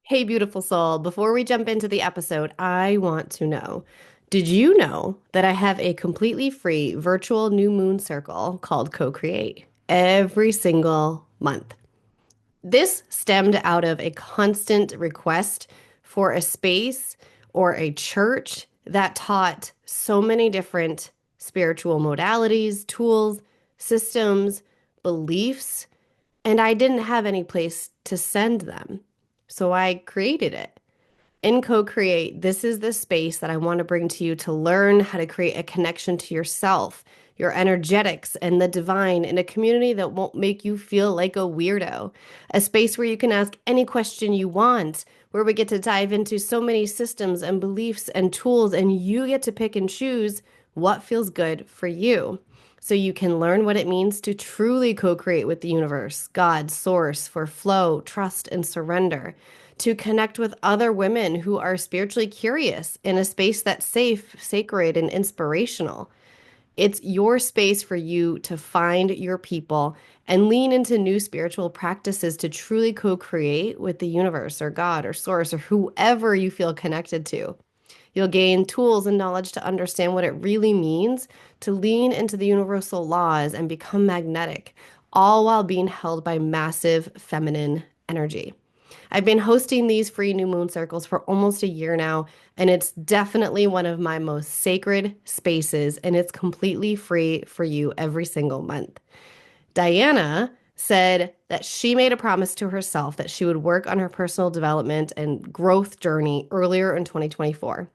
Hey, beautiful soul. Before we jump into the episode, I want to know, did you know that I have a completely free virtual new moon circle called Co-Create every single month? This stemmed out of a constant request for a space or a church that taught so many different spiritual modalities, tools, systems, beliefs, and I didn't have any place to send them. So I created it. In Co-Create, this is the space that I want to bring to you to learn how to create a connection to yourself, your energetics, and the divine in a community that won't make you feel like a weirdo. A space where you can ask any question you want, where we get to dive into so many systems and beliefs and tools, and you get to pick and choose what feels good for you. So you can learn what it means to truly co-create with the universe, God, source, for flow, trust, and surrender, to connect with other women who are spiritually curious in a space that's safe, sacred, and inspirational. It's your space for you to find your people and lean into new spiritual practices to truly co create with the universe or God or source or whoever you feel connected to. You'll gain tools and knowledge to understand what it really means to lean into the universal laws and become magnetic, all while being held by massive feminine energy. I've been hosting these free new moon circles for almost a year now, and it's definitely one of my most sacred spaces, and it's completely free for you every single month. Diana said that she made a promise to herself that she would work on her personal development and growth journey earlier in 2024.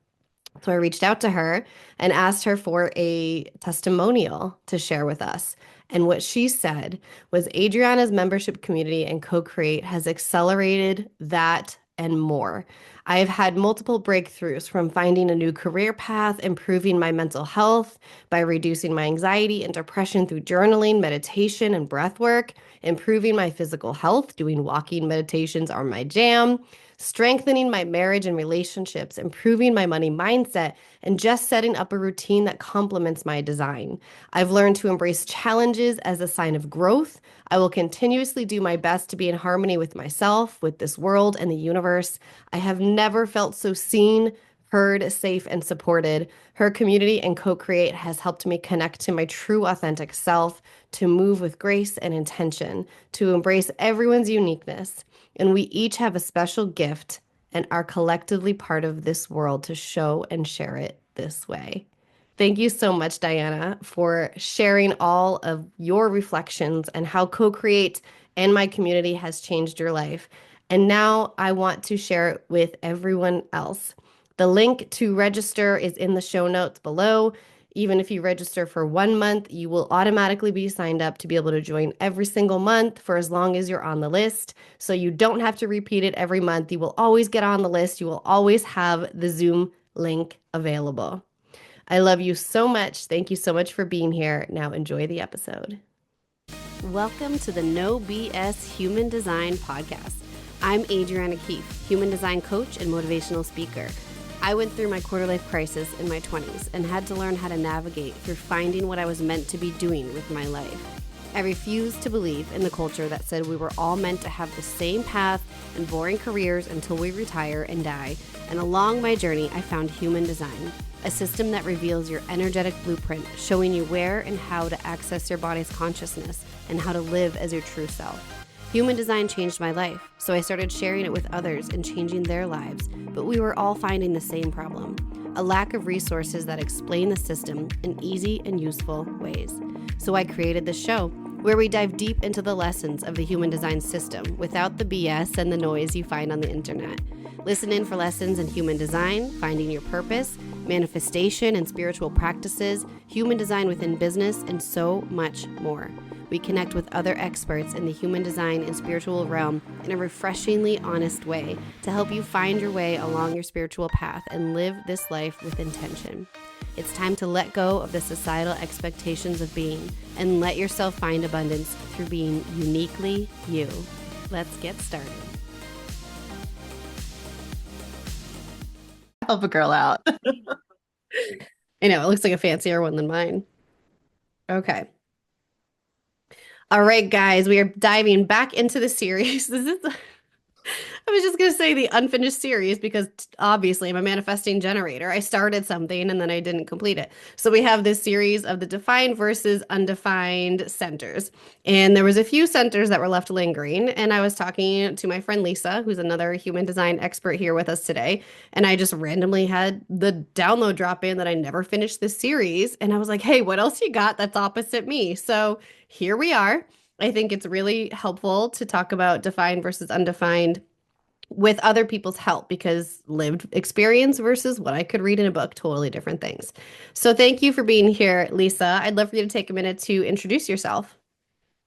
So I reached out to her and asked her for a testimonial to share with us. And what she said was Adriana's membership community and Co-Create has accelerated that and more. I have had multiple breakthroughs from finding a new career path, improving my mental health by reducing my anxiety and depression through journaling, meditation, and breath work, improving my physical health, doing walking meditations are my jam, strengthening my marriage and relationships, improving my money mindset, and just setting up a routine that complements my design. I've learned to embrace challenges as a sign of growth. I will continuously do my best to be in harmony with myself, with this world, and the universe. I have never felt so seen, heard, safe, and supported. Her community and Co-Create has helped me connect to my true authentic self, to move with grace and intention, to embrace everyone's uniqueness. And we each have a special gift and are collectively part of this world to show and share it this way. Thank you so much, Diana, for sharing all of your reflections and how Co-Create and my community has changed your life. And now I want to share it with everyone else. The link to register is in the show notes below. Even if you register for 1 month, you will automatically be signed up to be able to join every single month for as long as you're on the list. So you don't have to repeat it every month. You will always get on the list. You will always have the Zoom link available. I love you so much. Thank you so much for being here. Now enjoy the episode. Welcome to the No BS Human Design Podcast. I'm Adriana Keefe, human design coach and motivational speaker. I went through my quarter life crisis in my 20s and had to learn how to navigate through finding what I was meant to be doing with my life. I refused to believe in the culture that said we were all meant to have the same path and boring careers until we retire and die. And along my journey, I found human design, a system that reveals your energetic blueprint, showing you where and how to access your body's consciousness and how to live as your true self. Human design changed my life, so I started sharing it with others and changing their lives, but we were all finding the same problem: a lack of resources that explain the system in easy and useful ways. So I created this show where we dive deep into the lessons of the human design system without the BS and the noise you find on the internet. Listen in for lessons in human design, finding your purpose, manifestation and spiritual practices, human design within business, and so much more. We connect with other experts in the human design and spiritual realm in a refreshingly honest way to help you find your way along your spiritual path and live this life with intention. It's time to let go of the societal expectations of being and let yourself find abundance through being uniquely you. Let's get started. Help a girl out. I know, it looks like a fancier one than mine. Okay. All right, guys, we are diving back into the series. This is I was just going to say the unfinished series because obviously I'm a manifesting generator. I started something and then I didn't complete it. So we have this series of the defined versus undefined centers. And there was a few centers that were left lingering. And I was talking to my friend Lisa, who's another human design expert here with us today. And I just randomly had the download drop in that I never finished this series. And I was like, hey, what else you got that's opposite me? So here we are. I think it's really helpful to talk about defined versus undefined with other people's help because lived experience versus what I could read in a book, totally different things. So thank you for being here, Lisa. I'd love for you to take a minute to introduce yourself.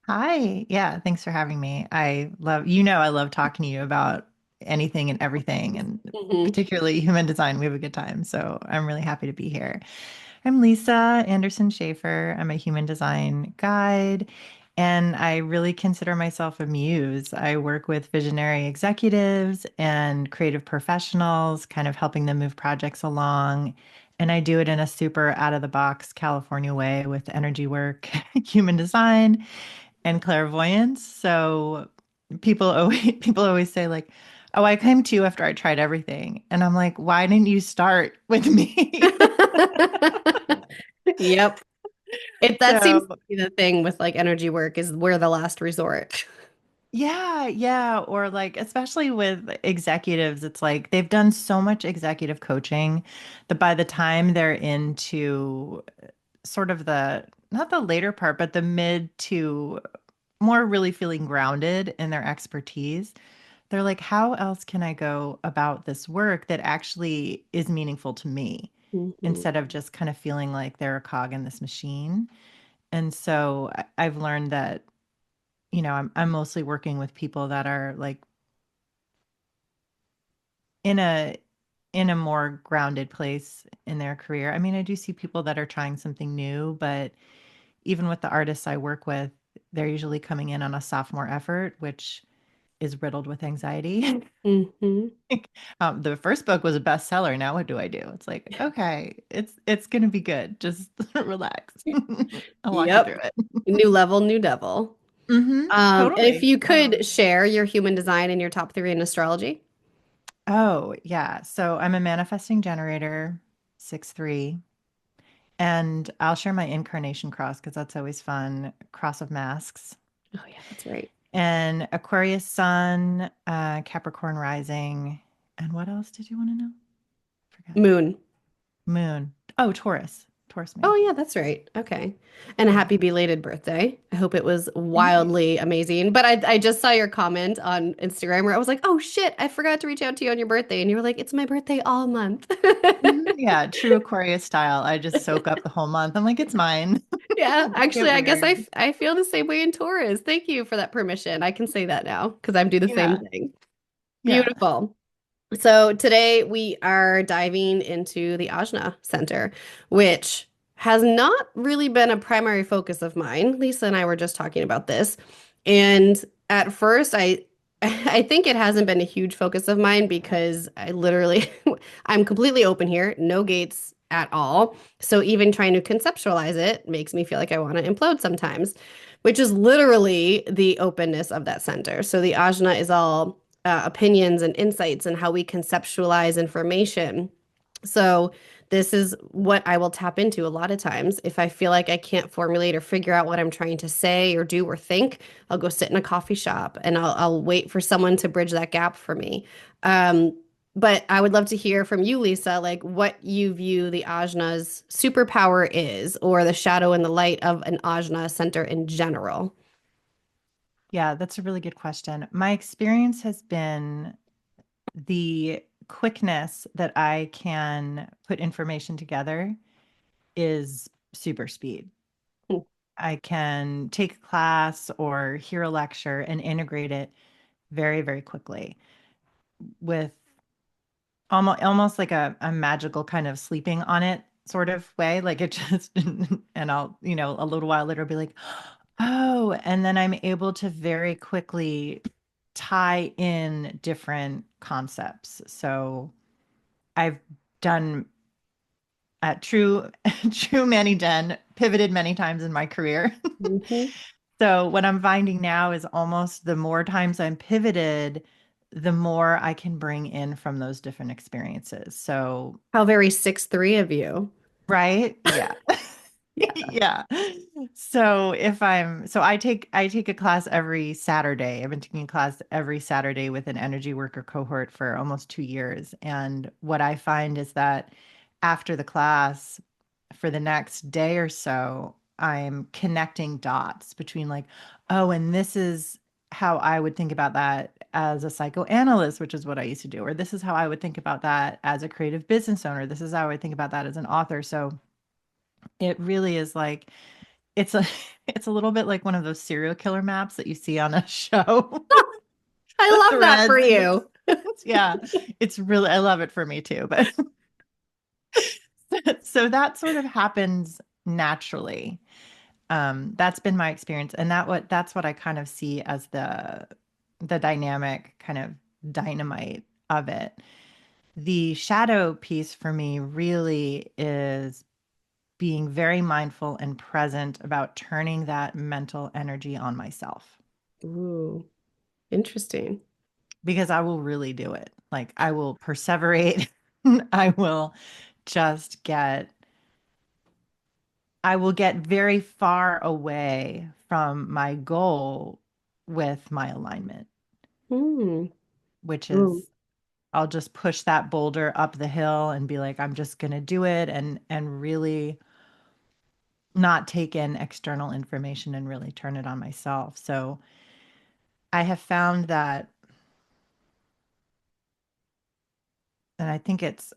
Hi. Yeah, thanks for having me. I love talking to you about anything and everything, and Mhm. particularly human design. We have a good time. So I'm really happy to be here. I'm Lisa Anderson Shaffer. I'm a human design guide, and I really consider myself a muse. I work with visionary executives and creative professionals, kind of helping them move projects along. And I do it in a super out of the box California way with energy work, human design, and clairvoyance. So people always say like, "Oh, I came to you after I tried everything." And I'm like, "Why didn't you start with me?" Yep. That seems to So, be the thing with like energy work is we're the last resort. yeah, yeah, or like especially with executives, it's like they've done so much executive coaching that by the time they're into sort of the not the later part, but the mid to more really feeling grounded in their expertise, they're like, how else can I go about this work that actually is meaningful to me Mhm. instead of just kind of feeling like they're a cog in this machine? And so I've learned that, I'm mostly working with people that are like in a more grounded place in their career. I mean, I do see people that are trying something new, but even with the artists I work with, they're usually coming in on a sophomore effort, which is riddled with anxiety. Mhm. The first book was a bestseller. Now what do I do? It's like, okay, it's gonna be good. Just relax. I'll walk you through Yep. it. New level, new devil. And if Totally. you could share your human design and your top three in astrology. Oh, yeah. So I'm a manifesting generator, 6'3", and I'll share my incarnation cross because that's always fun. Cross of masks. Oh yeah, that's right. And Aquarius sun, Capricorn rising. And what else did you want to know? Forget. Moon. Moon. Oh, Taurus. Taurus Oh moon. yeah, that's right. Okay. And a Yeah. happy belated birthday. I hope it was Thank you. wildly amazing. But I just saw your comment on Instagram where I was like, oh shit, I forgot to reach out to you on your birthday. And you were like, it's my birthday all month. Mhm. Yeah, true Aquarius style. I just soak up the whole month. I'm like, it's mine. Yeah, Don't actually, get I guess weird. I feel the same way in Taurus. Thank you for that permission. I can say that now because I do the same Yeah. thing. Yeah. Beautiful. So today we are diving into the Ajna Center, which has not really been a primary focus of mine. Lisa and I were just talking about this. And at first I think it hasn't been a huge focus of mine because I literally I'm completely open here, no gates at all. So even trying to conceptualize it makes me feel like I want to implode sometimes, which is literally the openness of that center. So the Ajna is all opinions and insights and how we conceptualize information. So, this is what I will tap into a lot of times. If I feel like I can't formulate or figure out what I'm trying to say or do or think, I'll go sit in a coffee shop and I'll wait for someone to bridge that gap for me. Um, but I would love to hear from you, Lisa, like what you view the Ajna's superpower is, or the shadow and the light of an Ajna center in general. Yeah, that's a really good question. My experience has been the quickness that I can put information together is super speed. I can take a class or hear a lecture and integrate it very, very quickly with almost like a magical kind of sleeping on it sort of way. Like it just, and I'll, a little while later be like, oh, and then I'm able to very quickly tie in different concepts. So I've done true, true Manny Den, pivoted many times in my career. Mhm. So what I'm finding now is almost the more times I'm pivoted, the more I can bring in from those different experiences. So, How very 6'3" of you. right? Yeah. Yeah. Yeah. So I take a class every Saturday. I've been taking a class every Saturday with an energy worker cohort for almost 2 years. And what I find is that after the class, for the next day or so, I'm connecting dots between like, oh, and this is how I would think about that as a psychoanalyst, which is what I used to do, or this is how I would think about that as a creative business owner. This is how I would think about that as an author. So it really is like it's a it's a little bit like one of those serial killer maps that you see on a show. The I love that for threads and you. yeah, it's really I love it for me too. But so that sort of happens naturally. That's been my experience, and that's what I kind of see as the dynamic kind of dynamite of it. The shadow piece for me really is being very mindful and present about turning that mental energy on myself Ooh, interesting. because I will really do it. Like I will perseverate. I will just get, I will get very far away from my goal with my alignment, Hmm. which Ooh. is I'll just push that boulder up the hill and be like, I'm just going to do it and really not take in external information and really turn it on myself. So I have found that, and I think it's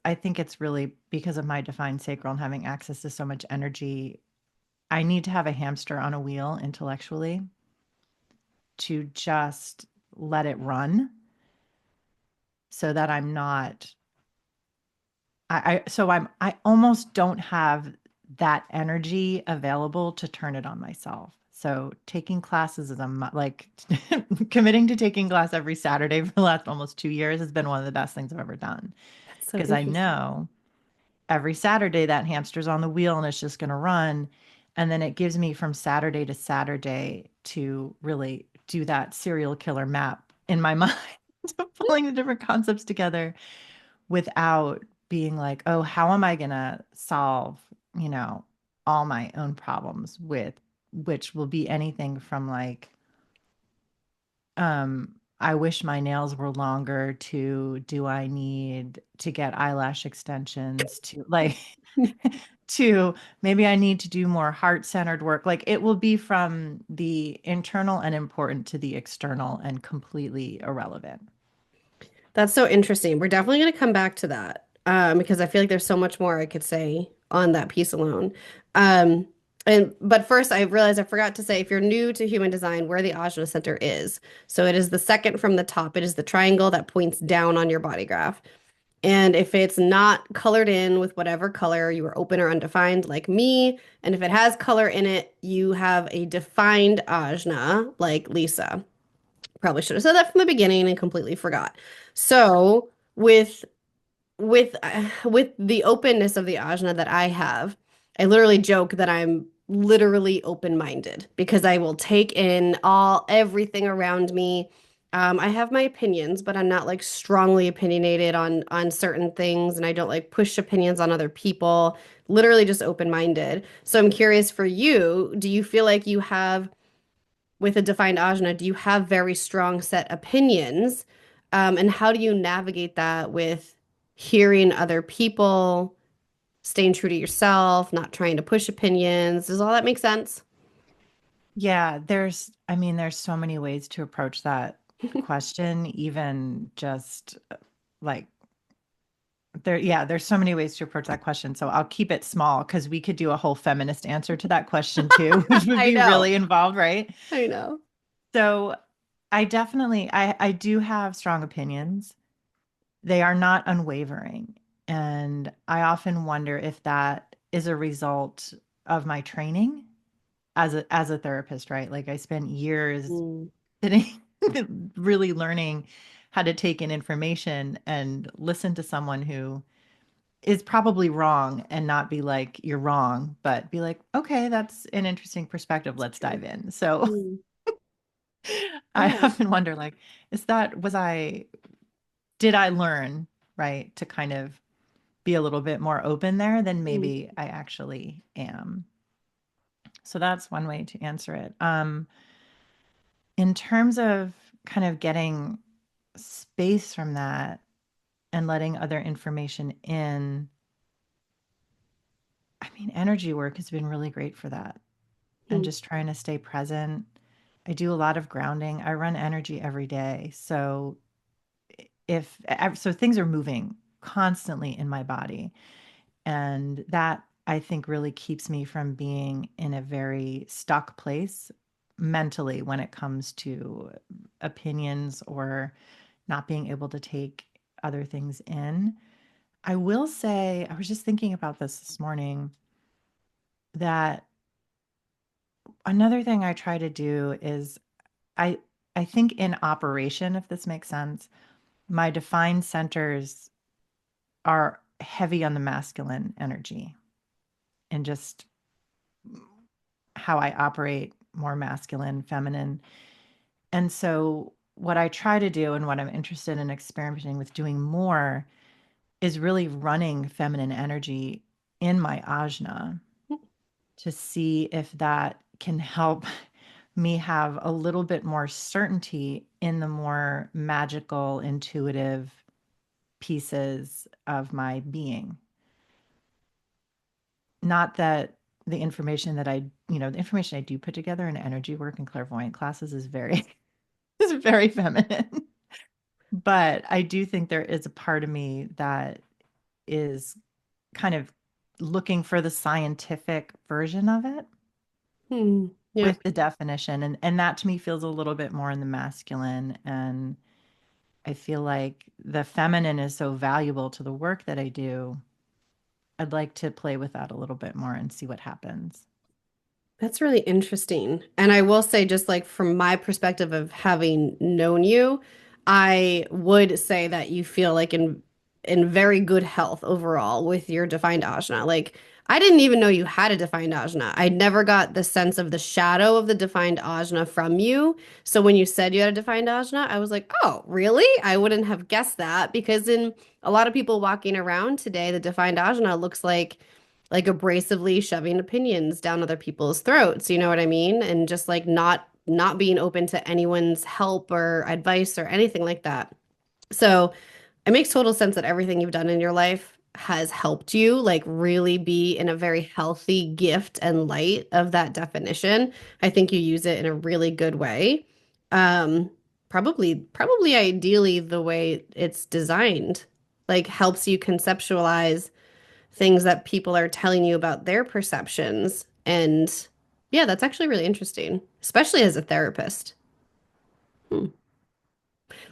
really because of my defined sacral and having access to so much energy. I need to have a hamster on a wheel intellectually to just let it run so that I'm not I almost don't have that energy available to turn it on myself. So taking classes is like committing to taking class every Saturday for the last almost 2 years has been one of the best things I've ever done That's so because I interesting. know every Saturday that hamster's on the wheel and it's just going to run. And then it gives me from Saturday to Saturday to really do that serial killer map in my mind, pulling the different concepts together without being like, oh, how am I going to solve, you know, all my own problems with, which will be anything from like, I wish my nails were longer to do I need to get eyelash extensions to like to maybe I need to do more heart-centered work. Like it will be from the internal and important to the external and completely irrelevant. That's so interesting. We're definitely going to come back to that because I feel like there's so much more I could say on that piece alone. Um, but first, I realized I forgot to say if you're new to human design, where the Ajna Center is. So it is the second from the top. It is the triangle that points down on your body graph. And if it's not colored in with whatever color you are open or undefined, like me, and if it has color in it, you have a defined Ajna, like Lisa. Probably should have said that from the beginning and completely forgot. So with the openness of the ajna that I have, I literally joke that I'm literally open-minded because I will take in everything around me. I have my opinions, but I'm not like strongly opinionated on certain things, and I don't like push opinions on other people. Literally just open-minded. So I'm curious for you, do you feel like you have with a defined ajna, do you have very strong set opinions? And how do you navigate that with hearing other people, staying true to yourself, not trying to push opinions? Does all that make sense? Yeah, I mean, there's so many ways to approach that question, even just like there's so many ways to approach that question. So I'll keep it small because we could do a whole feminist answer to that question too, which would I be know. really involved, right? I know. So I do have strong opinions. They are not unwavering. And I often wonder if that is a result of my training as a therapist, right? Like I spent years Mm. sitting really learning how to take in information and listen to someone who is probably wrong and not be like you're wrong, but be like, okay, that's an interesting perspective, It's let's true. dive in. So Mm. I Yeah. often wonder like, was I did I learn, right, to kind of be a little bit more open there, then Mm. maybe I actually am. So that's one way to answer it. In terms of kind of getting space from that and letting other information in, I mean, energy work has been really great for that. And Mm. just trying to stay present. I do a lot of grounding. I run energy every day. So so things are moving constantly in my body. And that I think really keeps me from being in a very stuck place mentally when it comes to opinions or not being able to take other things in. I will say, I was just thinking about this morning that another thing I try to do is I I think in operation, if this makes sense, my defined centers are heavy on the masculine energy and just how I operate more masculine, feminine. And so what I try to do and what I'm interested in experimenting with doing more is really running feminine energy in my ajna to see if that can help me have a little bit more certainty in the more magical, intuitive pieces of my being. Not that the information that the information I do put together in energy work and clairvoyant classes is very is very feminine. But I do think there is a part of me that is kind of looking for the scientific version of it Mm. with Yep. the definition. And that to me feels a little bit more in the masculine. And I feel like the feminine is so valuable to the work that I do. I'd like to play with that a little bit more and see what happens. That's really interesting. And I will say, just like from my perspective of having known you, I would say that you feel like in very good health overall with your defined ajna. Like I didn't even know you had a defined ajna. I never got the sense of the shadow of the defined ajna from you. So when you said you had a defined ajna, I was like, oh, really? I wouldn't have guessed that because in a lot of people walking around today, the defined ajna looks like abrasively shoving opinions down other people's throats, you know what I mean? And just like not being open to anyone's help or advice or anything like that. So it makes total sense that everything you've done in your life has helped you like really be in a very healthy gift and light of that definition. I think you use it in a really good way. Um, probably ideally the way it's designed, like helps you conceptualize things that people are telling you about their perceptions. And yeah, that's actually really interesting, especially as a therapist. Hmm.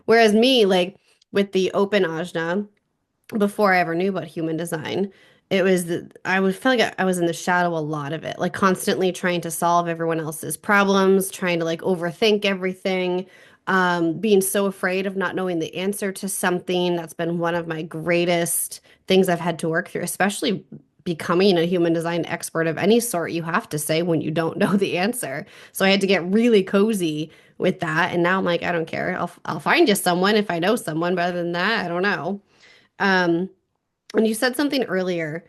Whereas me, like with the open ajna, before I ever knew about human design, it was that I would feel like I was in the shadow a lot of it, like constantly trying to solve everyone else's problems, trying to like overthink everything, being so afraid of not knowing the answer to something. That's been one of my greatest things I've had to work through, especially becoming a human design expert of any sort. You have to say when you don't know the answer. So I had to get really cozy with that, and now I'm like, I don't care. I'll find you someone if I know someone. But other than that, I don't know. Um, and you said something earlier.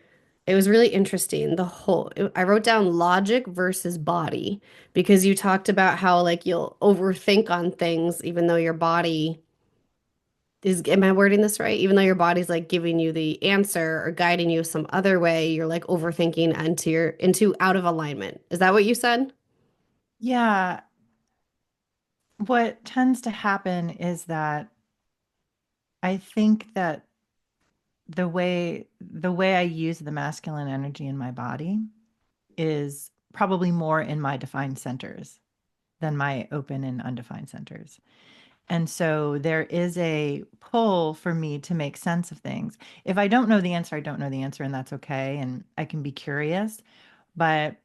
It was really interesting. I wrote down logic versus body because you talked about how like you'll overthink on things even though your body am I wording this right? Even though your body's like giving you the answer or guiding you some other way, you're like overthinking into out of alignment. Is that what you said? Yeah, what tends to happen is that I think that the way I use the masculine energy in my body is probably more in my defined centers than my open and undefined centers. And so there is a pull for me to make sense of things. If I don't know the answer, I don't know the answer, and that's okay. And I can be curious. But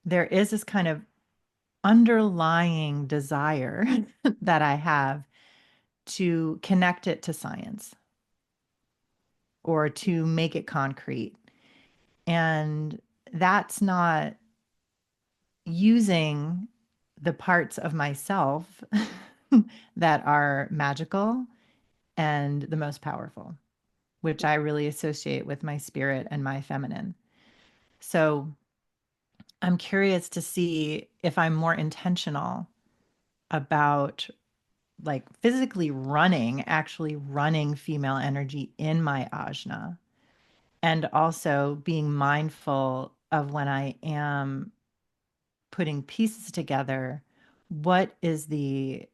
there is this kind of underlying desire that I have to connect it to science or to make it concrete. And that's not using the parts of myself that are magical and the most powerful, which I really associate with my spirit and my feminine. So I'm curious to see if I'm more intentional about like physically running, actually running female energy in my ajna, and also being mindful of when I am putting pieces together, what is the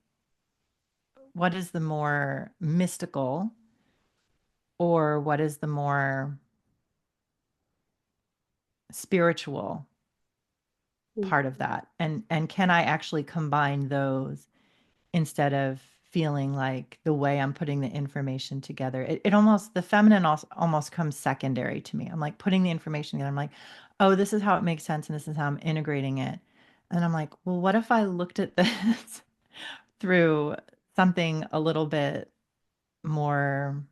what is the more mystical or what is the more spiritual part of that, and can I actually combine those instead of feeling like the way I'm putting the information together, it almost, the feminine also almost comes secondary to me. I'm like putting the information together. I'm like, oh, this is how it makes sense and this is how I'm integrating it. And I'm like, well, what if I looked at this through something a little bit more,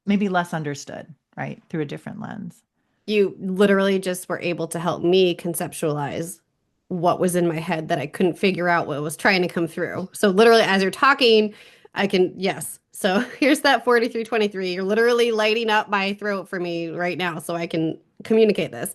maybe less understood, right? Through a different lens. You literally just were able to help me conceptualize what was in my head that I couldn't figure out what was trying to come through. So literally as you're talking, I can, yes. So here's that 4323. You're literally lighting up my throat for me right now so I can communicate this.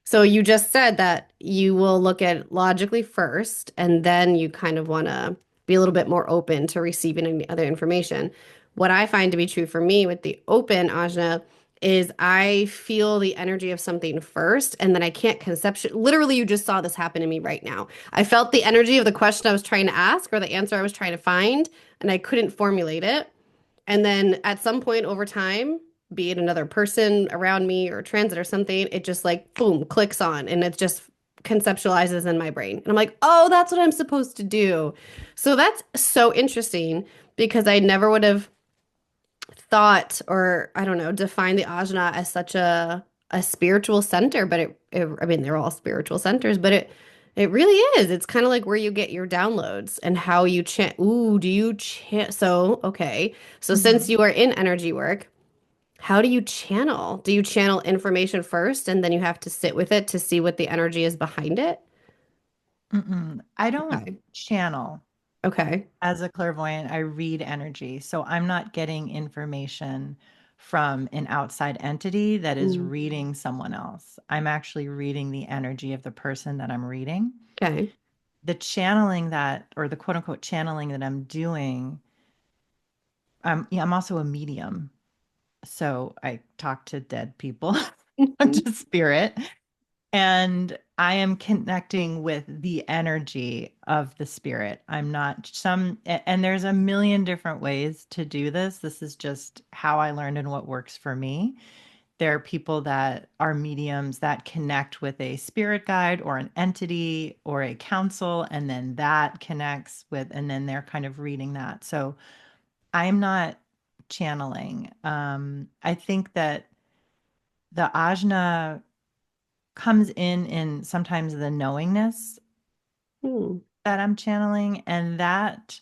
So you just said that you will look at logically first, and then you kind of want to be a little bit more open to receiving any other information. What I find to be true for me with the open ajna is I feel the energy of something first, and then I can't conceptualize. Literally, you just saw this happen to me right now. I felt the energy of the question I was trying to ask or the answer I was trying to find, and I couldn't formulate it. And then at some point over time, be it another person around me or transit or something, it just like boom, clicks on and it just conceptualizes in my brain. And I'm like, oh, that's what I'm supposed to do. So that's so interesting because I never would have thought or I don't know, defined the ajna as such a spiritual center, but I mean they're all spiritual centers, but it really is. It's kind of like where you get your downloads and how you chant. Ooh, do you chant? So, okay. So since Mm-hmm. you are in energy work, how do you channel? Do you channel information first and then you have to sit with it to see what the energy is behind it? Mm-mm. I don't Okay. channel. Okay. As a clairvoyant, I read energy. So I'm not getting information from an outside entity that is Mm, reading someone else. I'm actually reading the energy of the person that I'm reading. okay. The channeling that, or the quote unquote channeling that I'm doing, yeah, I'm also a medium. So I talk to dead people, to spirit. And I am connecting with the energy of the spirit. I'm not and there's a million different ways to do this. This is just how I learned and what works for me. There are people that are mediums that connect with a spirit guide or an entity or a council, and then that connects with, and then they're kind of reading that. So I'm not channeling. I think that the ajna comes in sometimes the knowingness Hmm. that I'm channeling, and that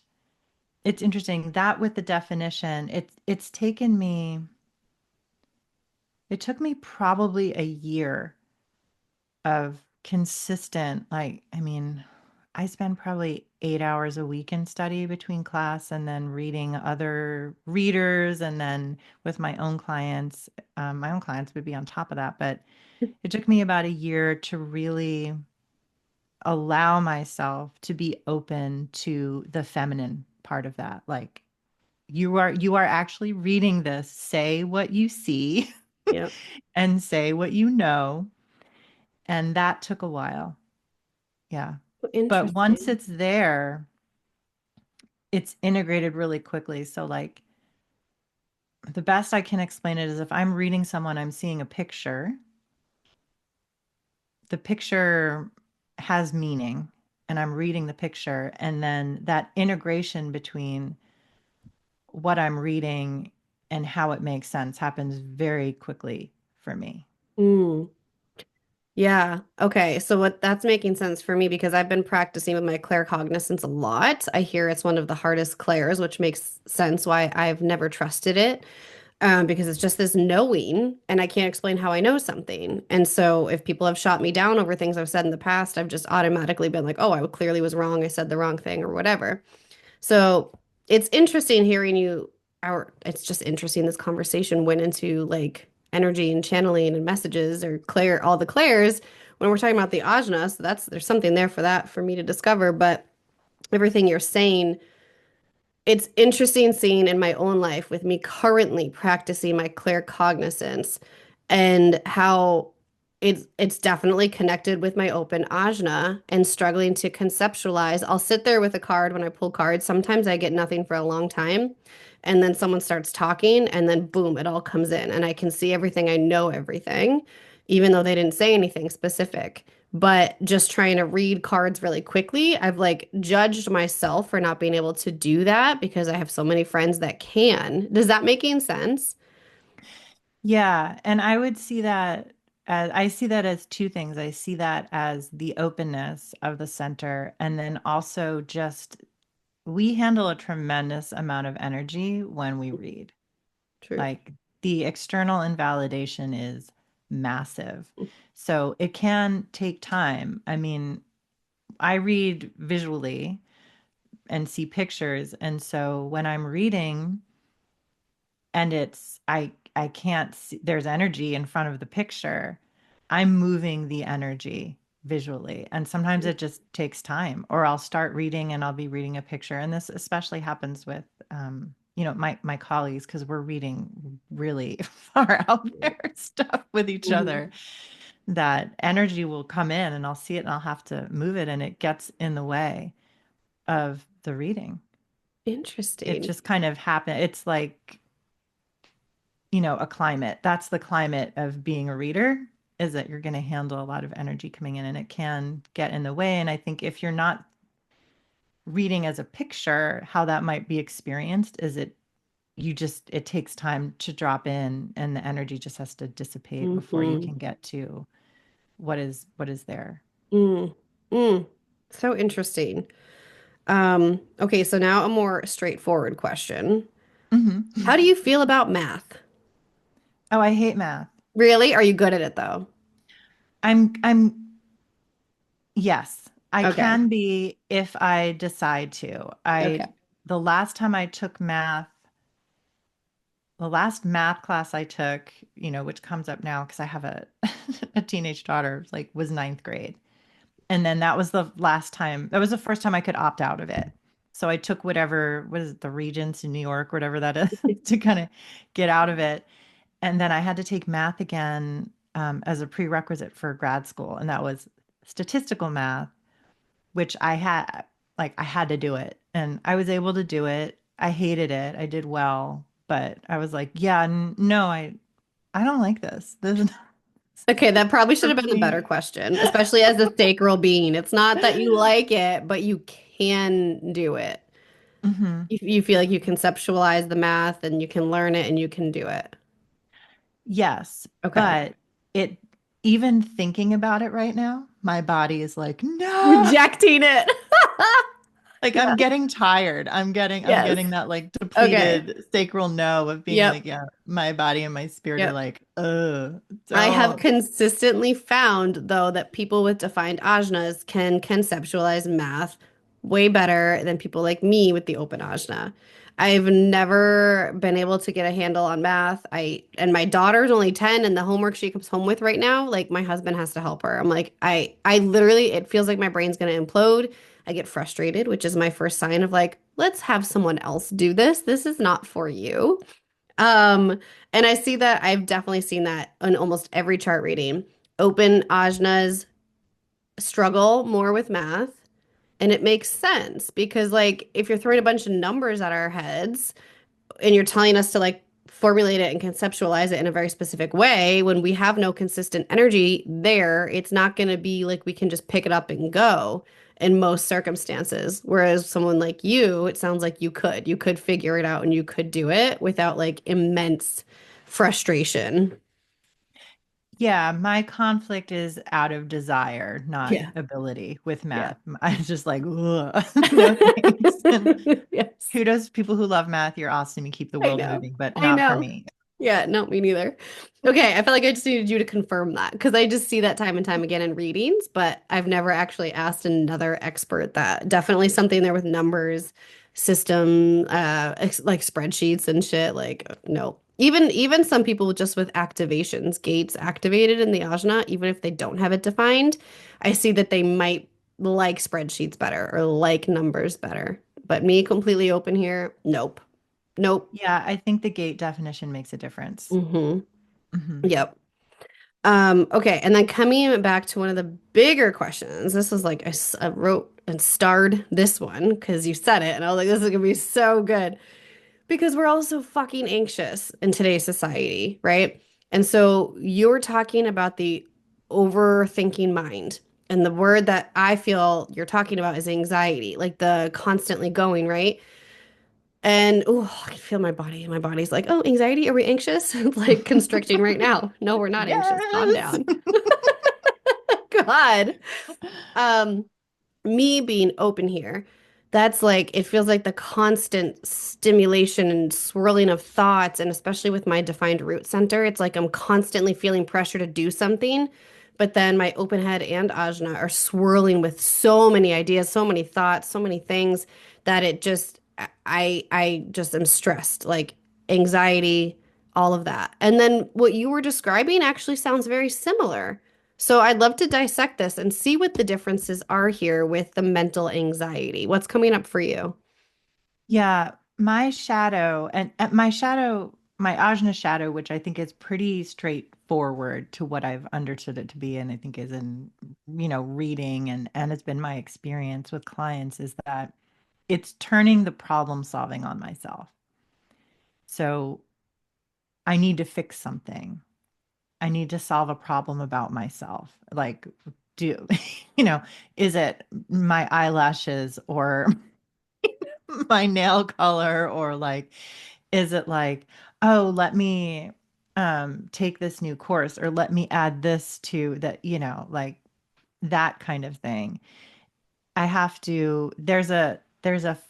it's interesting that with the definition, it's taken me, it took me probably a year of consistent, like, I mean, I spend probably 8 hours a week in study between class and then reading other readers and then with my own clients would be on top of that. But it took me about a year to really allow myself to be open to the feminine part of that. Like, you are actually reading this. Say what you see Yep. and say what you know. And that took a while. Yeah. But once Interesting. it's there, it's integrated really quickly. So like the best I can explain it is if I'm reading someone, I'm seeing a picture. The picture has meaning and I'm reading the picture, and then that integration between what I'm reading and how it makes sense happens very quickly for me. Mm. Yeah. Okay. So what that's making sense for me because I've been practicing with my claircognizance a lot. I hear it's one of the hardest clairs, which makes sense why I've never trusted it. Because it's just this knowing, and I can't explain how I know something. And so if people have shot me down over things I've said in the past, I've just automatically been like, oh, I clearly was wrong. I said the wrong thing or whatever. So it's interesting hearing you. it's just interesting. This conversation went into like energy and channeling and messages or Claire, all the Claires when we're talking about the Ajna. So there's something there for that for me to discover. But everything you're saying, it's interesting seeing in my own life with me currently practicing my claircognizance and how it's definitely connected with my open ajna and struggling to conceptualize. I'll sit there with a card when I pull cards. Sometimes I get nothing for a long time, and then someone starts talking, and then boom, it all comes in, and I can see everything. I know everything, even though they didn't say anything specific. But just trying to read cards really quickly, I've like judged myself for not being able to do that because I have so many friends that can. Does that making sense? Yeah, and I would see that as I see that as two things. I see that as the openness of the center, and then also just we handle a tremendous amount of energy when we read. True. Like the external invalidation is massive. So it can take time. I mean, I read visually and see pictures, and so when I'm reading and I can't see there's energy in front of the picture, I'm moving the energy visually, and sometimes it just takes time, or I'll start reading and I'll be reading a picture, and this especially happens with my colleagues, because we're reading really far out there stuff with each Mhm. other, that energy will come in and I'll see it and I'll have to move it, and it gets in the way of the reading. It Interesting. just kind of happened. It's like, a climate. That's the climate of being a reader, is that you're going to handle a lot of energy coming in, and it can get in the way. And I think if you're not reading as a picture, how that might be experienced is it takes time to drop in, and the energy just has to dissipate before you Hmm. can get to what is there. Mm. Mm. So interesting. Okay, so now a more straightforward question. Hmm. How do you feel about math? Oh, I hate math. Really? Are you good at it though? I'm Yes, I Okay. can be if I decide to. Okay. The last time I took math, the last math class I took, which comes up now because I have a a teenage daughter, like was ninth grade. And then that was the last time, that was the first time I could opt out of it. So I took whatever, what is it, the Regents in New York, whatever that is, to kind of get out of it. And then I had to take math again as a prerequisite for grad school. And that was statistical math, which I had to do it. And I was able to do it. I hated it. I did well, but I was like, yeah, no, I don't like this. This is Okay, that probably should not have for been a better me. question, especially as a sacral being. It's not that you like it, but you can do it. Hmm. You feel like you conceptualize the math and you can learn it and you can do it. Yes, Okay. but it even thinking about it right now, my body is like, no. Rejecting it. Like I'm Yes. getting tired. I'm getting Yes. that like Okay. depleted sacral no of being Yep. like, yeah, my body and my spirit are Yep. like, I have don't. consistently found, though, that people with defined ajnas can conceptualize math way better than people like me with the open ajna. I've never been able to get a handle on math. And my daughter's only 10 and the homework she comes home with right now, like my husband has to help her. I'm like, I literally it feels like my brain's gonna implode. I get frustrated, which is my first sign of like, let's have someone else do this. This is not for you. Um, and I see that I've definitely seen that in almost every chart reading. Open ajnas struggle more with math, and it makes sense because like if you're throwing a bunch of numbers at our heads and you're telling us to like formulate it and conceptualize it in a very specific way, when we have no consistent energy there, it's not going to be like we can just pick it up and go in most circumstances. Whereas someone like you, it sounds like you could figure it out and you could do it without like immense frustration. Yeah, my conflict is out of desire, not Yeah. ability with Yeah. math. I just like, ugh, no thanks. And Yes. kudos to people who love math. You're awesome. You keep the I world know. moving, but I not for know. me. Yeah, no, me neither. Okay, I feel like I just needed you to confirm that because I just see that time and time again in readings, but I've never actually asked another expert that. Definitely something there with numbers system, like spreadsheets and shit. Like, no. Even some people just with activations, gates activated in the Ajna, even if they don't have it defined, I see that they might like spreadsheets better or like numbers better. But me completely open here, nope. Nope. Yeah, I think the gate definition makes a difference. Mm-hmm. Hmm. Yep. Okay, and then coming back to one of the bigger questions. This was like I wrote and starred this one because you said it, and I was like, this is gonna be so good because we're all so fucking anxious in today's society, right? And so you're talking about the overthinking mind. And the word that I feel you're talking about is anxiety, like the constantly going, right? And oh, I can feel my body. My body's like, oh, anxiety? Are we anxious? It's like constricting right now. No, we're not anxious. Calm Yes. down. God. Um, me being open here, that's like it feels like the constant stimulation and swirling of thoughts, and especially with my defined root center, it's like I'm constantly feeling pressure to do something, but then my open head and ajna are swirling with so many ideas, so many thoughts, so many things that it just I just am stressed, like anxiety, all of that. And then what you were describing actually sounds very similar. So I'd love to dissect this and see what the differences are here with the mental anxiety. What's coming up for you? Yeah, my shadow and my shadow, my Ajna shadow, which I think is pretty straightforward to what I've understood it to be, and I think is in, reading and has been my experience with clients is that it's turning the problem solving on myself. So I need to fix something. I need to solve a problem about myself. Like, do, you know, is it my eyelashes or my nail color or like is it like, oh, let me take this new course or let me add this to that, like that kind of thing. I have to there's a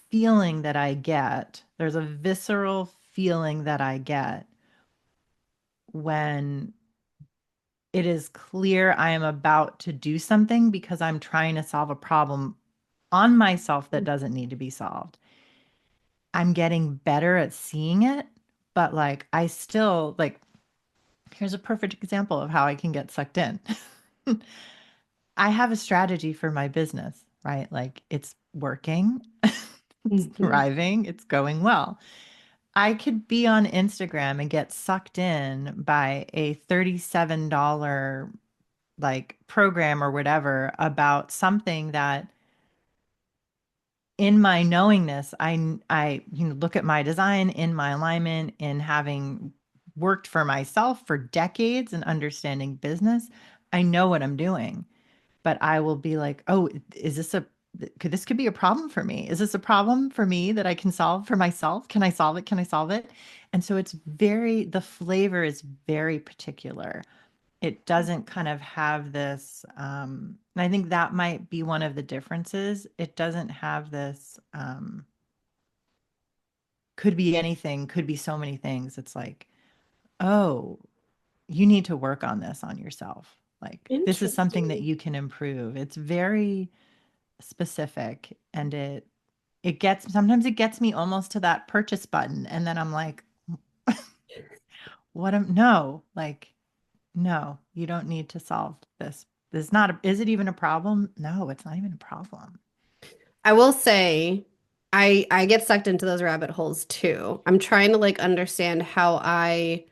feeling that I get. There's a visceral feeling that I get when it is clear I am about to do something because I'm trying to solve a problem on myself that doesn't need to be solved. I'm getting better at seeing it, but like I still like here's a perfect example of how I can get sucked in. I have a strategy for my business, right? Like it's working, it's Mhm. thriving, it's going well. I could be on Instagram and get sucked in by a $37 like program or whatever about something that in my knowingness, I look at my design in my alignment in having worked for myself for decades and understanding business, I know what I'm doing. But I will be like, oh, is this could be a problem for me? Is this a problem for me that I can solve for myself? Can I solve it? Can I solve it? And so the flavor is very particular. It doesn't kind of have this, and I think that might be one of the differences. It doesn't have this, could be anything, could be so many things. It's like, oh, you need to work on this on yourself. Like, this is something that Interesting. you can improve. It's very specific and sometimes it gets me almost to that purchase button. And then I'm like, no, like, no, you don't need to solve this. Is it even a problem? No, it's not even a problem. I will say I get sucked into those rabbit holes too. I'm trying to like understand how I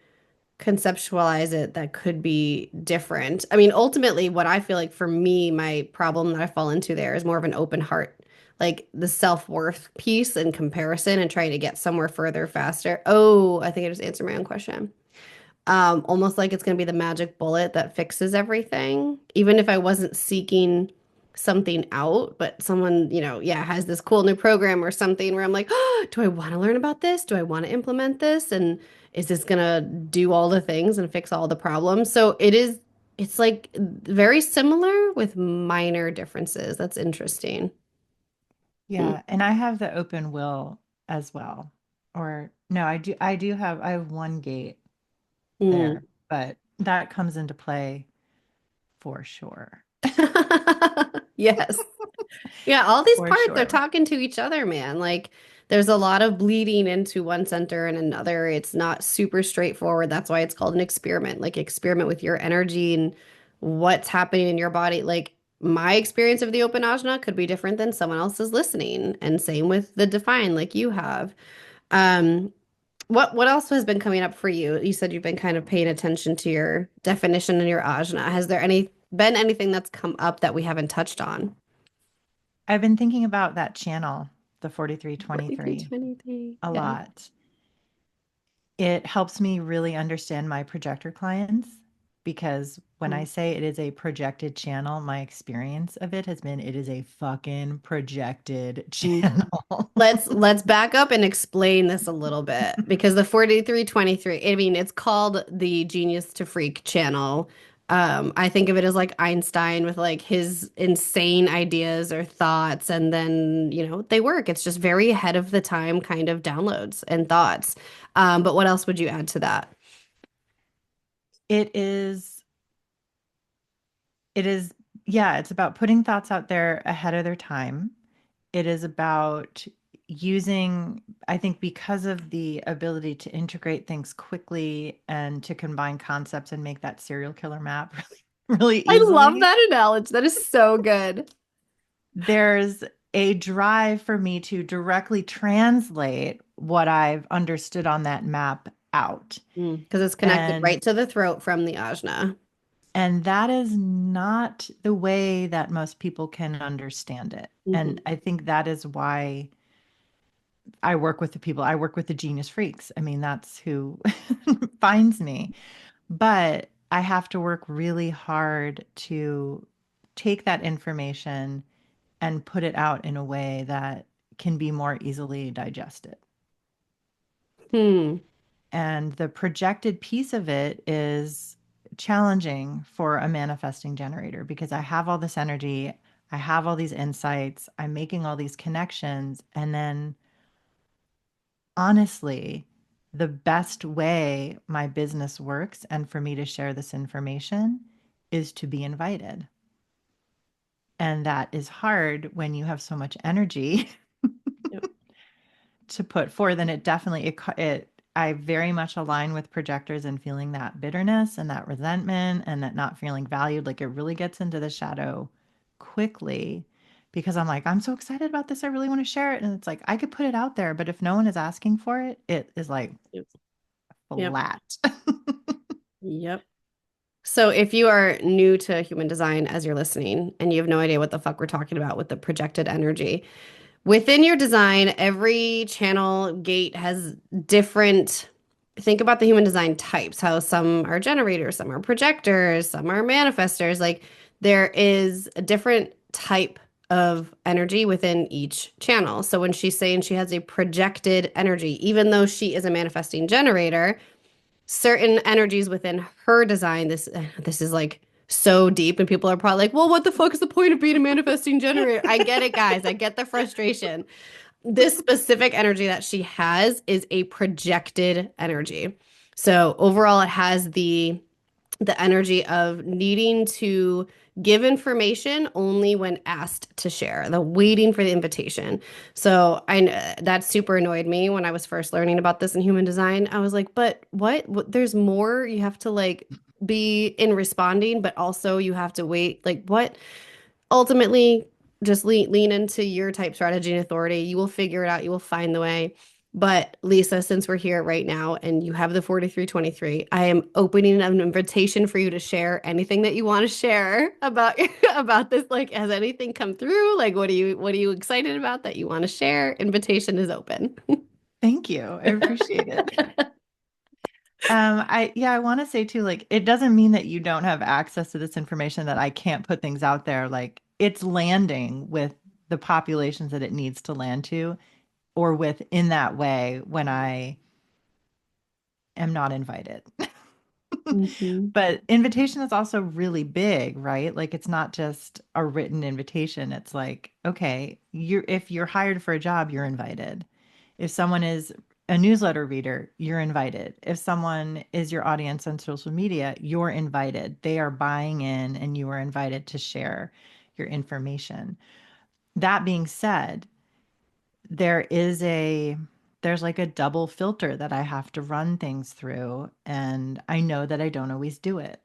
conceptualize it that could be different. I mean, ultimately, what I feel like for me, my problem that I fall into there is more of an open heart, like the self-worth piece and comparison and trying to get somewhere further faster. Oh, I think I just answered my own question. Almost like it's going to be the magic bullet that fixes everything. Even if I wasn't seeking something out, but someone, yeah, has this cool new program or something where I'm like, oh, do I want to learn about this? Do I want to implement this? And is this going to do all the things and fix all the problems? So it's like very similar with minor differences. That's interesting. Hmm. Yeah, and I have the open will as well. Or no, I have one gate Hmm. there, but that comes into play for sure. Yes. Yeah, all these For parts, they're sure. talking to each other, man. Like There's a lot of bleeding into one center and another. It's not super straightforward. That's why it's called an experiment. Like experiment with your energy and what's happening in your body. Like my experience of the open ajna could be different than someone else's listening. And same with the define, like you have. Um, what else has been coming up for you? You said you've been kind of paying attention to your definition and your ajna. Has there been anything that's come up that we haven't touched on? I've been thinking about that channel, the 4323, 4323. a Yeah. lot. It helps me really understand my projector clients because when I say it is a projected channel, my experience of it has been it is a fucking projected Mhm. channel. Let's back up and explain this a little bit because the 4323, I mean, it's called the Genius to Freak channel. I think of it as like Einstein with like his insane ideas or thoughts, and then, they work. It's just very ahead of the time kind of downloads and thoughts. But what else would you add to that? It is It is, yeah, it's about putting thoughts out there ahead of their time. It is about using, I think, because of the ability to integrate things quickly and to combine concepts and make that serial killer map really, really I love easily, that analogy. That is so good. there's a drive for me to directly translate what I've understood on that map out. Because it's connected right And to the throat from the ajna. And that is not the way that most people can understand it. And Hmm. I think that is why I work with the people. I work with the genius freaks. I mean, that's who finds me. But I have to work really hard to take that information and put it out in a way that can be more easily digested. Hmm. And the projected piece of it is challenging for a manifesting generator because I have all this energy, I have all these insights, I'm making all these connections. And then, honestly, the best way my business works and for me to share this information is to be invited. And that is hard when you have so much energy Yep. to put forth. And it definitely, I very much align with projectors and feeling that bitterness and that resentment and that not feeling valued. Like it really gets into the shadow quickly because I'm like, I'm so excited about this. I really want to share it. And it's like, I could put it out there, but if no one is asking for it, it is like Yep. Yep. flat. Yep. So if you are new to human design as you're listening and you have no idea what the fuck we're talking about with the projected energy, within your design, every channel gate has different. Think about the human design types, how some are generators, some are projectors, some are manifestors. Like there is a different type of energy within each channel. So when she's saying she has a projected energy, even though she is a manifesting generator, certain energies within her design, this is like so deep, and people are probably like, well, what the fuck is the point of being a manifesting generator? I get it, guys. I get the frustration. This specific energy that she has is a projected energy. So overall, it has the energy of needing to give information only when asked to share, the waiting for the invitation. So that super annoyed me when I was first learning about this in human design. I was like, but what? There's more. You have to like be in responding, but also you have to wait. Like what? Ultimately, just lean into your type strategy and authority. You will figure it out. You will find the way. But Lisa, since we're here right now and you have the 4323, I am opening an invitation for you to share anything that you want to share about about this. Like, has anything come through? Like, what are you excited about that you want to share? Invitation is open. Thank you. I appreciate it. I want to say too, like, it doesn't mean that you don't have access to this information, that I can't put things out there. Like, it's landing with the populations that it needs to land to, or with in that way when I am not invited. Hmm. But invitation is also really big, right? Like it's not just a written invitation. It's like, okay, if you're hired for a job, you're invited. If someone is a newsletter reader, you're invited. If someone is your audience on social media, you're invited. They are buying in and you are invited to share your information. That being said, there is a there's like a double filter that I have to run things through, and I know that I don't always do it.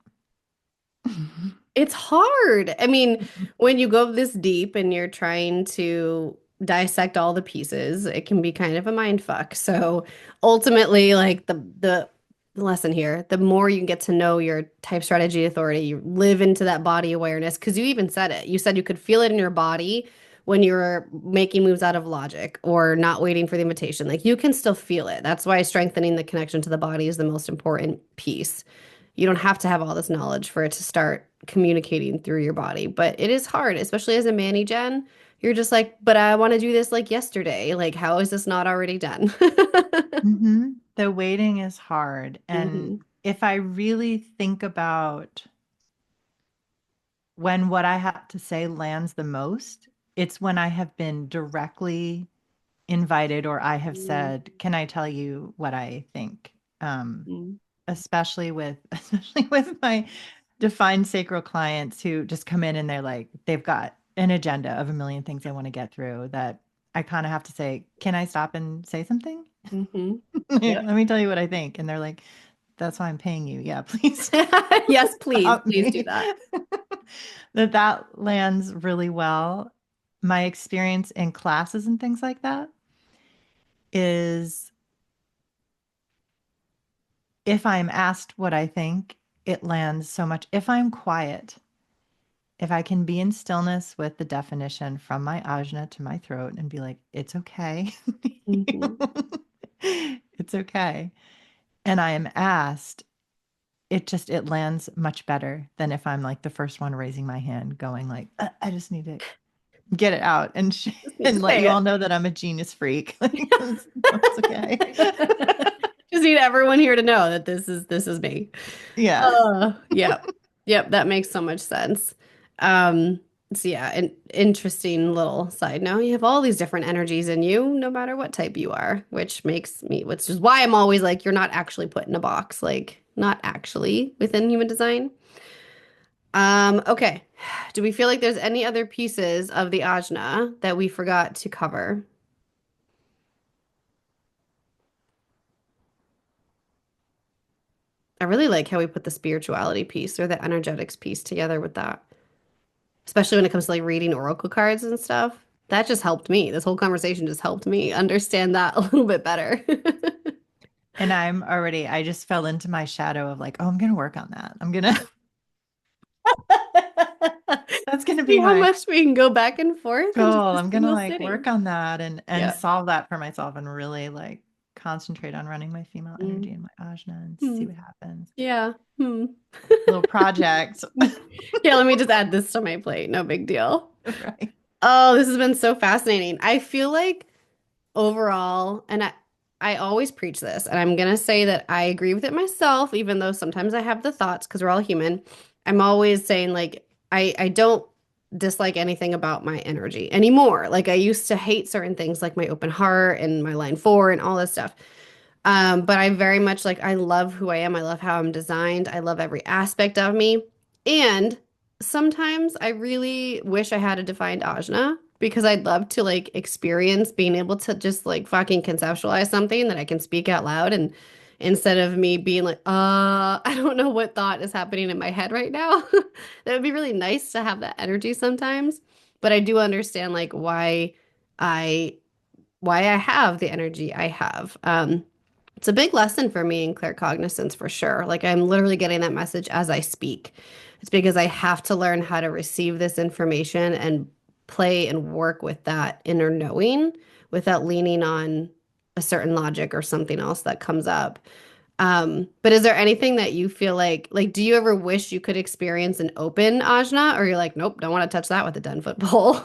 It's hard. I mean, when you go this deep and you're trying to dissect all the pieces, it can be kind of a mind fuck. So ultimately, like the lesson here, the more you get to know your type strategy authority, you live into that body awareness because you even said it. You said you could feel it in your body when you're making moves out of logic or not waiting for the invitation. Like you can still feel it. That's why strengthening the connection to the body is the most important piece. You don't have to have all this knowledge for it to start communicating through your body. But it is hard, especially as a Manny Gen. You're just like, but I want to do this like yesterday. Like, how is this not already done? The waiting is hard. And hmm if I really think about when what I have to say lands the most, it's when I have been directly invited or I have said, "Can I tell you what I think?" Um, hmm especially with especially with my defined sacral clients who just come in and they're like they've got an agenda of a million things they want to get through that I kind of have to say, "Can I stop and say something?" hmm Let Yep. me tell you what I think. And they're like, "That's why I'm paying you. Yeah, please Yes, please, stop please do me." that. That lands really well. My experience in classes and things like that is if I'm asked what I think, it lands so much. If I'm quiet, if I can be in stillness with the definition from my ajna to my throat and be like, it's okay. hmm It's okay. And I am asked, it lands much better than if I'm like the first one raising my hand, going like, I just need to get it out and Just need to and let say you all it. know that I'm a genius freak. Like, it's okay. Just need everyone here to know that this is me. Yeah. Yep. Yep, that makes so much sense. Um, so yeah, an interesting little side note. You have all these different energies in you, no matter what type you are, which is why I'm always like, you're not actually put in a box, like not actually within human design. Okay. Do we feel like there's any other pieces of the ajna that we forgot to cover? I really like how we put the spirituality piece or the energetics piece together with that, especially when it comes to like reading oracle cards and stuff. That just helped me. This whole conversation just helped me understand that a little bit better. And I just fell into my shadow of like, oh, I'm going to work on that. That's going to See be how my much we can go back and forth in just goal. a I'm going to single like sitting. work on that and Yeah. solve that for myself and really like concentrate on running my female energy Mm. and my ajna and Hmm. see what happens. Yeah. Hmm. Little project. Yeah, let me just add this to my plate. No big deal. Right. Oh, this has been so fascinating. I feel like overall, and I always preach this, and I'm gonna say that I agree with it myself, even though sometimes I have the thoughts because we're all human. I'm always saying like I don't dislike anything about my energy anymore. Like I used to hate certain things like my open heart and my line four and all this stuff. But I very much like I love who I am. I love how I'm designed. I love every aspect of me. And sometimes I really wish I had a defined ajna because I'd love to like experience being able to just like fucking conceptualize something that I can speak out loud and instead of me being like, I don't know what thought is happening in my head right now. That would be really nice to have that energy sometimes. But I do understand like I why I have the energy I have. It's a big lesson for me in claircognizance for sure. Like I'm literally getting that message as I speak. It's because I have to learn how to receive this information and play and work with that inner knowing without leaning on a certain logic or something else that comes up. But is there anything that you feel like, do you ever wish you could experience an open ajna, or you're like, nope, don't want to touch that with a 10-foot pole?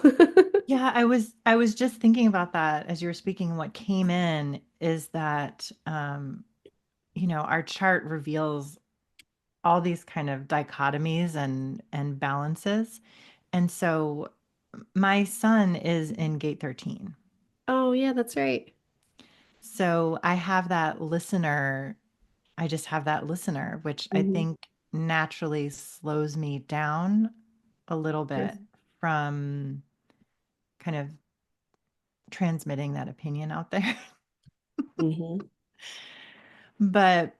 Yeah, I was just thinking about that as you were speaking. And what came in is that our chart reveals all these kind of dichotomies and balances. And so my son is in gate 13. Oh, yeah, that's right. So I just have that listener, which I hmm think naturally slows me down a little Yes. bit from kind of transmitting that opinion out there. Hmm. But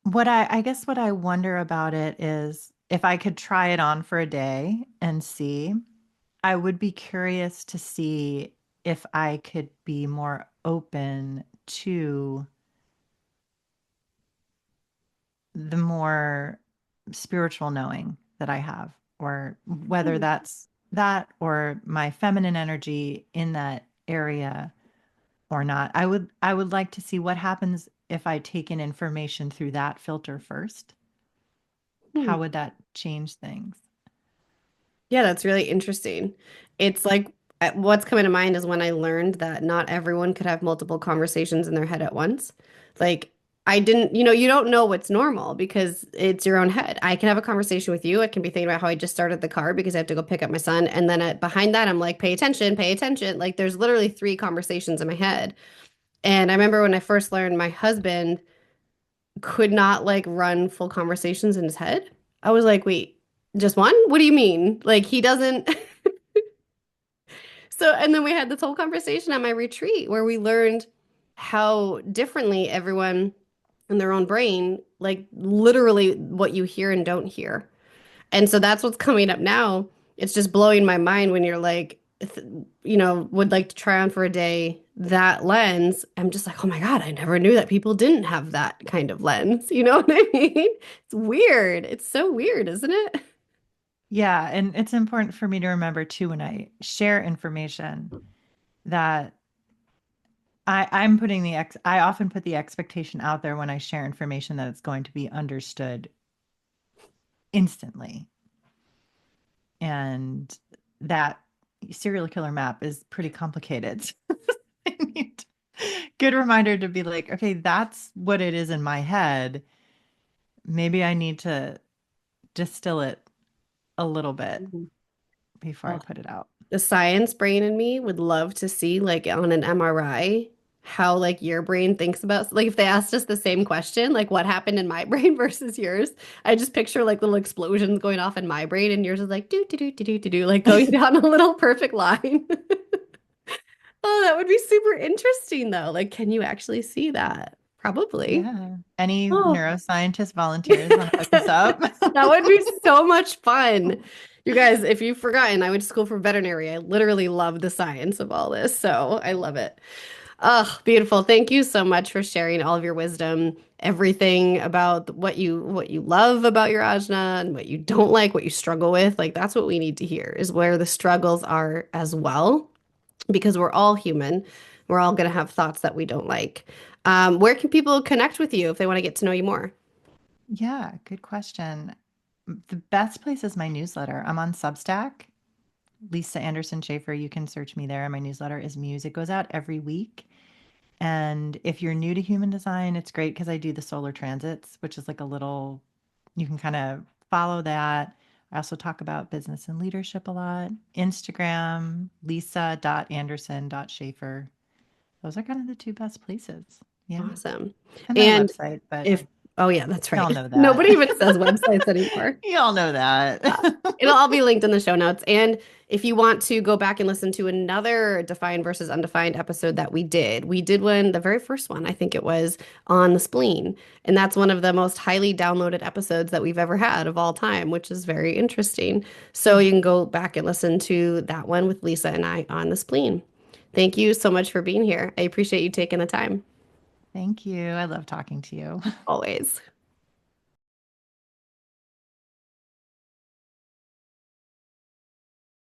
I guess what I wonder about it is if I could try it on for a day and see, I would be curious to see if I could be more open to the more spiritual knowing that I have, or whether that's that or my feminine energy in that area or not. I would like to see what happens if I take in information through that filter first. How would that change things? Yeah, that's really interesting. It's like what's coming to mind is when I learned that not everyone could have multiple conversations in their head at once. Like, I didn't, you don't know what's normal because it's your own head. I can have a conversation with you. I can be thinking about how I just started the car because I have to go pick up my son. And then behind that, I'm like, pay attention, pay attention. Like, there's literally three conversations in my head. And I remember when I first learned my husband could not like run full conversations in his head. I was like, wait, just one? What do you mean? Like he doesn't. So, and then we had this whole conversation at my retreat where we learned how differently everyone in their own brain, like literally what you hear and don't hear. And so that's what's coming up now. It's just blowing my mind when you're like, would like to try on for a day that lens. I'm just like, oh my God, I never knew that people didn't have that kind of lens. You know what I mean? It's weird. It's so weird, isn't it? Yeah, and it's important for me to remember too when I share information that I'm putting I often put the expectation out there when I share information that it's going to be understood instantly. And that serial killer map is pretty complicated. I need good reminder to be like, okay, that's what it is in my head. Maybe I need to distill it a little bit Mhm. before I Oh, put it out. the science brain in me would love to see, like on an MRI, how like your brain thinks about, like if they asked us the same question, like what happened in my brain versus yours. I just picture like little explosions going off in my brain, and yours is like do do do do do do do, like going down a little perfect line. Oh, that would be super interesting though. Like, can you actually see that? Probably. Yeah. Any Oh, neuroscientist volunteers want to hook us up? that would be so much fun. You guys, if you've forgotten, I went to school for veterinary. I literally love the science of all this, so I love it. Oh, beautiful. Thank you so much for sharing all of your wisdom, everything about what you love about your Ajna and what you don't like, what you struggle with. Like that's what we need to hear is where the struggles are as well, because we're all human. We're all going to have thoughts that we don't like. Where can people connect with you if they want to get to know you more? Yeah, good question. The best place is my newsletter. I'm on Substack, Lisa Anderson Shaffer. You can search me there. My newsletter is Muse. It goes out every week. And if you're new to human design, it's great because I do the solar transits, which is like a little, you can kind of follow that. I also talk about business and leadership a lot. Instagram, lisa.anderson.schaefer. Those are kind of the two best places. Yeah. Awesome. And my And website, but if, oh yeah, that's y'all right. know that. Nobody even says websites anymore. Y'all know that. It'll all be linked in the show notes. And if you want to go back and listen to another defined versus undefined episode that we did one, the very first one, I think it was on the spleen. And that's one of the most highly downloaded episodes that we've ever had of all time, which is very interesting. So you can go back and listen to that one with Lisa and I on the spleen. Thank you so much for being here. I appreciate you taking the time. Thank you. I love talking to you. Always.